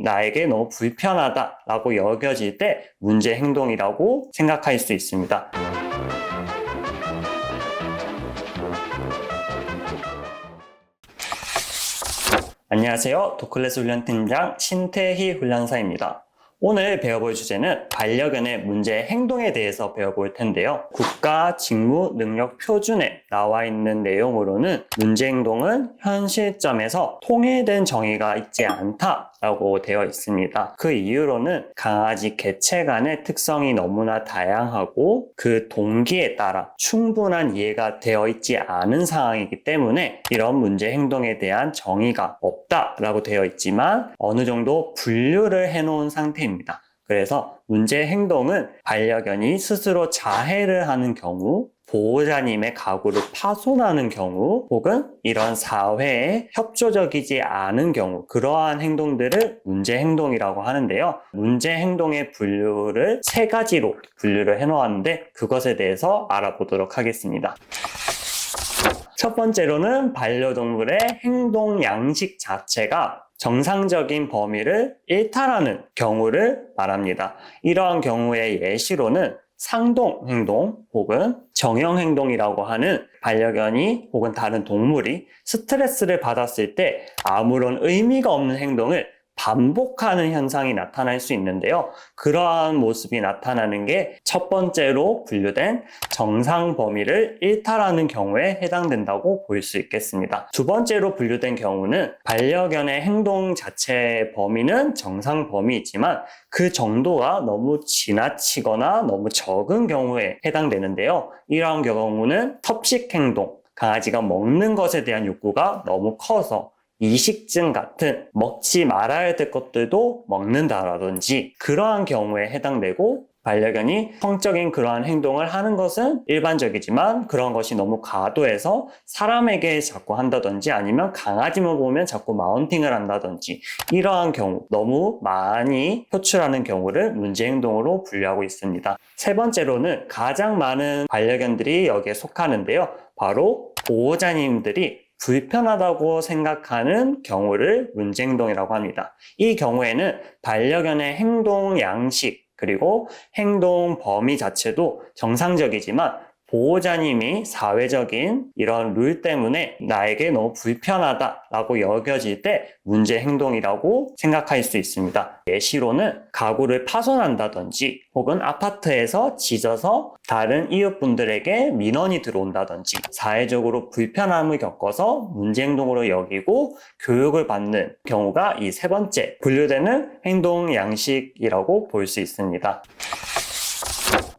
나에게 너무 불편하다라고 여겨질 때 문제 행동이라고 생각할 수 있습니다. 안녕하세요. 도클래스 훈련팀장 신태희 훈련사입니다. 오늘 배워볼 주제는 반려견의 문제 행동에 대해서 배워볼 텐데요. 국가 직무 능력 표준에 나와 있는 내용으로는 문제 행동은 현 시점에서 통일된 정의가 있지 않다라고 되어 있습니다. 그 이유로는 강아지 개체 간의 특성이 너무나 다양하고 그 동기에 따라 충분한 이해가 되어 있지 않은 상황이기 때문에 이런 문제 행동에 대한 정의가 없다라고 되어 있지만 어느 정도 분류를 해놓은 상태입니다. 그래서 문제 행동은 반려견이 스스로 자해를 하는 경우, 보호자님의 가구를 파손하는 경우, 혹은 이런 사회에 협조적이지 않은 경우, 그러한 행동들을 문제 행동이라고 하는데요. 문제 행동의 분류를 세 가지로 분류를 해놓았는데 그것에 대해서 알아보도록 하겠습니다. 첫 번째로는 반려동물의 행동 양식 자체가 정상적인 범위를 일탈하는 경우를 말합니다. 이러한 경우의 예시로는 상동 행동 혹은 정형 행동이라고 하는 반려견이 혹은 다른 동물이 스트레스를 받았을 때 아무런 의미가 없는 행동을 반복하는 현상이 나타날 수 있는데요. 그러한 모습이 나타나는 게 첫 번째로 분류된 정상 범위를 일탈하는 경우에 해당된다고 볼 수 있겠습니다. 두 번째로 분류된 경우는 반려견의 행동 자체의 범위는 정상 범위이지만 그 정도가 너무 지나치거나 너무 적은 경우에 해당되는데요. 이러한 경우는 섭식 행동, 강아지가 먹는 것에 대한 욕구가 너무 커서 이식증 같은 먹지 말아야 될 것들도 먹는다라든지 그러한 경우에 해당되고, 반려견이 성적인 그러한 행동을 하는 것은 일반적이지만 그런 것이 너무 과도해서 사람에게 자꾸 한다든지 아니면 강아지만 보면 자꾸 마운팅을 한다든지 이러한 경우, 너무 많이 표출하는 경우를 문제 행동으로 분류하고 있습니다. 세 번째로는 가장 많은 반려견들이 여기에 속하는데요. 바로 보호자님들이 불편하다고 생각하는 경우를 문제 행동이라고 합니다. 이 경우에는 반려견의 행동 양식 그리고 행동 범위 자체도 정상적이지만 보호자님이 사회적인 이런 룰 때문에 나에게 너무 불편하다라고 여겨질 때 문제 행동이라고 생각할 수 있습니다. 예시로는 가구를 파손한다든지 혹은 아파트에서 짖어서 다른 이웃분들에게 민원이 들어온다든지 사회적으로 불편함을 겪어서 문제 행동으로 여기고 교육을 받는 경우가 이 세 번째 분류되는 행동 양식이라고 볼 수 있습니다.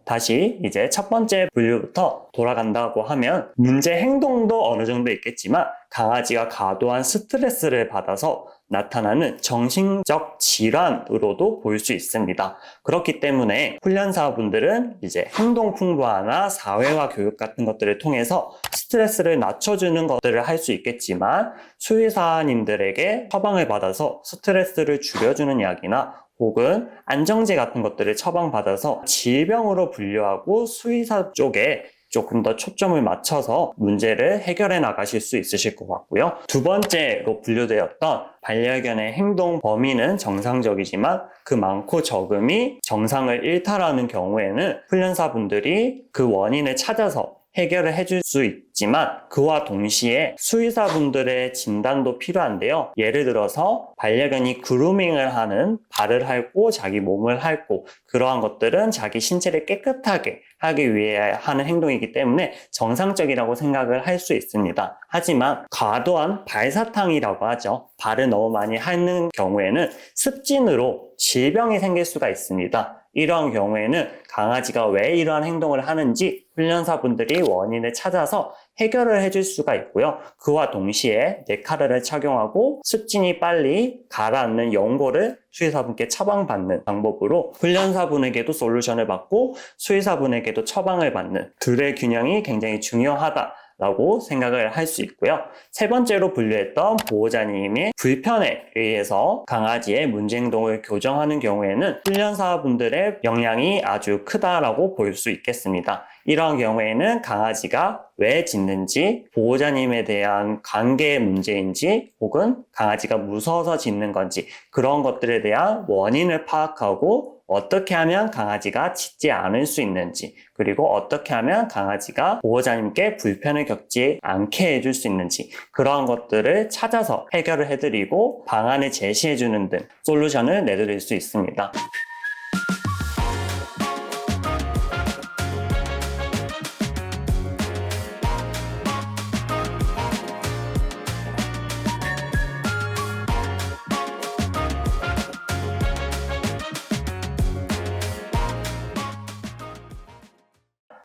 다시 이제 첫 번째 분류부터 돌아간다고 하면 문제 행동도 어느 정도 있겠지만 강아지가 과도한 스트레스를 받아서 나타나는 정신적 질환으로도 볼 수 있습니다. 그렇기 때문에 훈련사분들은 이제 행동 풍부화나 사회화 교육 같은 것들을 통해서 스트레스를 낮춰주는 것들을 할 수 있겠지만 수의사님들에게 처방을 받아서 스트레스를 줄여주는 약이나 혹은 안정제 같은 것들을 처방받아서 질병으로 분류하고 수의사 쪽에 조금 더 초점을 맞춰서 문제를 해결해 나가실 수 있으실 것 같고요. 두 번째로 분류되었던 반려견의 행동 범위는 정상적이지만 그 많고 적음이 정상을 일탈하는 경우에는 훈련사분들이 그 원인을 찾아서 해결을 해줄 수 있지만 그와 동시에 수의사분들의 진단도 필요한데요. 예를 들어서 반려견이 그루밍을 하는, 발을 핥고 자기 몸을 핥고 그러한 것들은 자기 신체를 깨끗하게 하기 위해 하는 행동이기 때문에 정상적이라고 생각을 할 수 있습니다. 하지만 과도한 발사탕이라고 하죠. 발을 너무 많이 핥는 경우에는 습진으로 질병이 생길 수가 있습니다. 이러한 경우에는 강아지가 왜 이러한 행동을 하는지 훈련사분들이 원인을 찾아서 해결을 해줄 수가 있고요. 그와 동시에 네카르를 착용하고 습진이 빨리 가라앉는 연고를 수의사분께 처방받는 방법으로 훈련사분에게도 솔루션을 받고 수의사분에게도 처방을 받는 둘의 균형이 굉장히 중요하다 라고 생각을 할 수 있고요. 세 번째로 분류했던 보호자님의 불편에 의해서 강아지의 문제 행동을 교정하는 경우에는 훈련사분들의 영향이 아주 크다라고 볼 수 있겠습니다. 이러한 경우에는 강아지가 왜 짖는지, 보호자님에 대한 관계의 문제인지, 혹은 강아지가 무서워서 짖는 건지 그런 것들에 대한 원인을 파악하고 어떻게 하면 강아지가 짖지 않을 수 있는지, 그리고 어떻게 하면 강아지가 보호자님께 불편을 겪지 않게 해줄 수 있는지 그러한 것들을 찾아서 해결을 해드리고 방안을 제시해주는 등 솔루션을 내드릴 수 있습니다.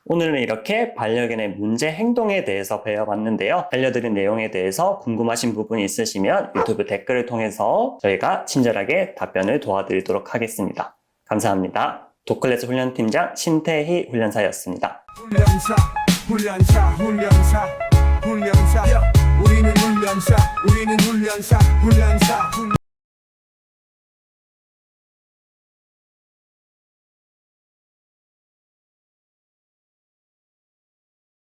오늘은 이렇게 반려견의 문제 행동에 대해서 배워봤는데요. 알려드린 내용에 대해서 궁금하신 부분이 있으시면 유튜브 댓글을 통해서 저희가 친절하게 답변을 도와드리도록 하겠습니다. 감사합니다. 도클래스 훈련팀장 신태희 훈련사였습니다. 훈련사. 우리는 훈련사.